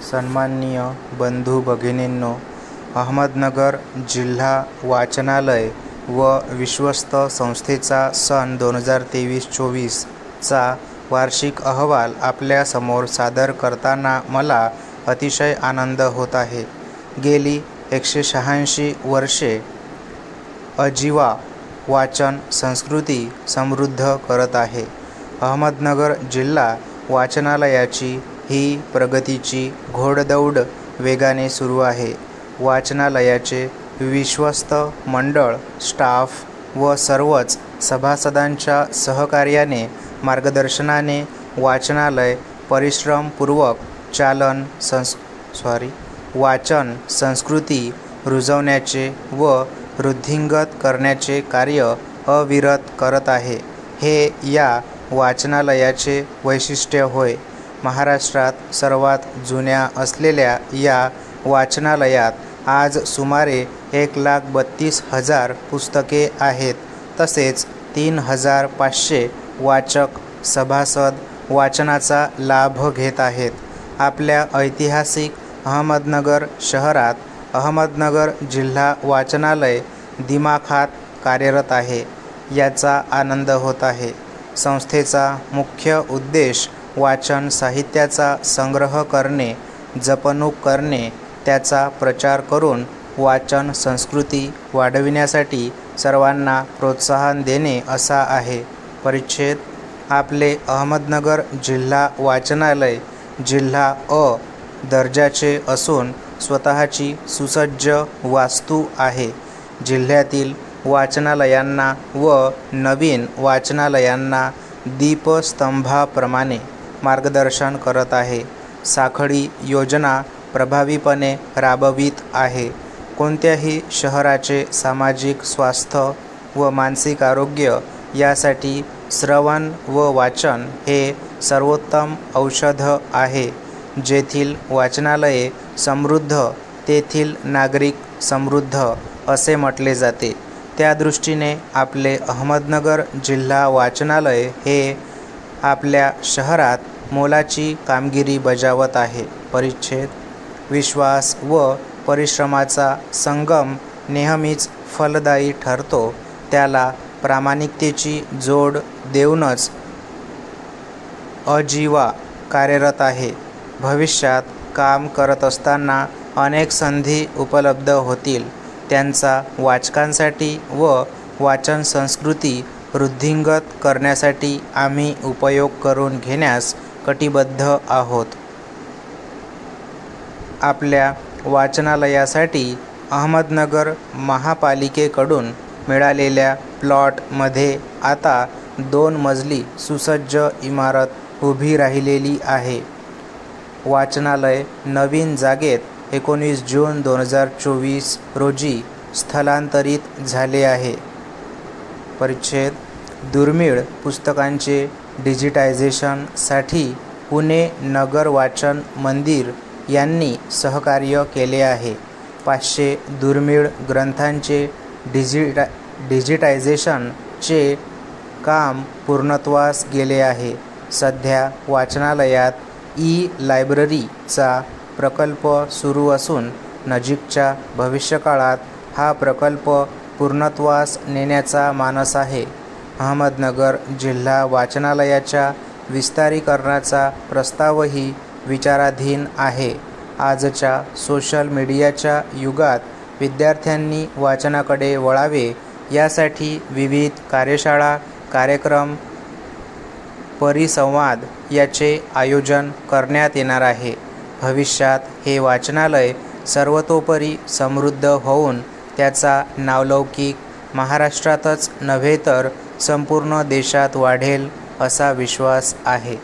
सन्माननीय बंधू भगिनींनो, अहमदनगर जिल्हा वाचनालय व विश्वस्त संस्थेचा सन 2023-24 चा वार्षिक अहवाल आपल्यासमोर सादर करताना मला अतिशय आनंद होत आहे. गेली 186 वर्षे अजिवा वाचन संस्कृती समृद्ध करत आहे. अहमदनगर जिल्हा वाचनालयाची ही प्रगतीची घोडदौड वेगाने सुरू आहे. वाचनालयाचे विश्वस्त मंडळ, स्टाफ व सर्वच सभासदांच्या सहकार्याने मार्गदर्शनाने वाचनालय परिश्रमपूर्वक वाचन संस्कृती रुजवण्याचे व वृद्धिंगत करण्याचे कार्य अविरत करत आहे. हे या वाचनालयाचे वैशिष्ट्य होय. महाराष्ट्रात सर्वात जुन्या असलेल्या या वाचनालयात आज सुमारे 1,32,000 पुस्तके आहेत. तसेच 3,500 वाचक सभासद वाचनाचा लाभ घेत आहेत. आपल्या ऐतिहासिक अहमदनगर शहरात अहमदनगर जिल्हा वाचनालय दिमाखात कार्यरत आहे, याचा आनंद होत आहे. संस्थेचा मुख्य उद्देश वाचन साहित्याचा संग्रह करणे, जपणूक करणे, त्याचा प्रचार करून वाचन संस्कृती वाढविण्यासाठी सर्वांना प्रोत्साहन देणे असा आहे. परिच्छेद. आपले अहमदनगर जिल्हा वाचनालय जिल्हा अ दर्जाचे असून स्वतःची सुसज्ज वास्तू आहे. जिल्ह्यातील वाचनालयांना व नवीन वाचनालयांना दीपस्तंभाप्रमाणे मार्गदर्शन करत आहे. साखळी योजना प्रभावीपणे राबवित आहे. कोणत्याही शहराचे सामाजिक स्वास्थ्य व मानसिक आरोग्य यासाठी श्रवण व वाचन हे सर्वोत्तम औषध आहे. जेथील वाचनालये समृद्ध तेथील नागरिक समृद्ध असे म्हटले जाते. त्या दृष्टीने आपले अहमदनगर जिल्हा वाचनालय हे आपल्या शहरात मोलाची कामगिरी बजावत आहे. परिच्छेद. विश्वास व परिश्रमाचा संगम नेहमीच फलदायी ठरतो. त्याला प्रामाणिकतेची जोड देऊनच अजिवा कार्यरत आहे. भविष्यात काम करत असताना अनेक संधी उपलब्ध होतील. त्यांचा वाचकांसाठी व वाचन संस्कृती वृद्धिंगत करण्यासाठी आम्ही उपयोग करून घेण्यास कटिबद्ध आहोत. आपल्या वाचनालयासाठी अहमदनगर महापालिकेकडून मिळालेल्या प्लॉटमध्ये आता 2 मजली सुसज्ज इमारत उभी राहिलेली आहे. वाचनालय नवीन जागेत 19 जून 2024 रोजी स्थलांतरित झाले आहे. परिच्छेद. दुर्मिळ पुस्तकांचे डिजिटायझेशनसाठी पुणे नगर वाचन मंदिर यांनी सहकार्य केले आहे. 500 दुर्मिळ ग्रंथांचे डिजिटायझेशनचे काम पूर्णत्वास गेले आहे. सध्या वाचनालयात लायब्ररीचा प्रकल्प सुरू असून नजीकच्या भविष्यकाळात हा प्रकल्प पूर्णत्वास नेण्याचा मानस आहे. अहमदनगर जिल्हा वाचनालयाच्या विस्तारीकरणाचा प्रस्तावही विचाराधीन आहे. आजच्या सोशल मीडियाच्या युगात विद्यार्थ्यांनी वाचनाकडे वळावे यासाठी विविध कार्यशाळा, कार्यक्रम, परिसंवाद याचे आयोजन करण्यात येणार आहे. भविष्यात हे वाचनालय सर्वतोपरी समृद्ध होऊन त्याचा नावलौकिक महाराष्ट्रातच नव्हे तर संपूर्ण देशात वाढेल असा विश्वास आहे.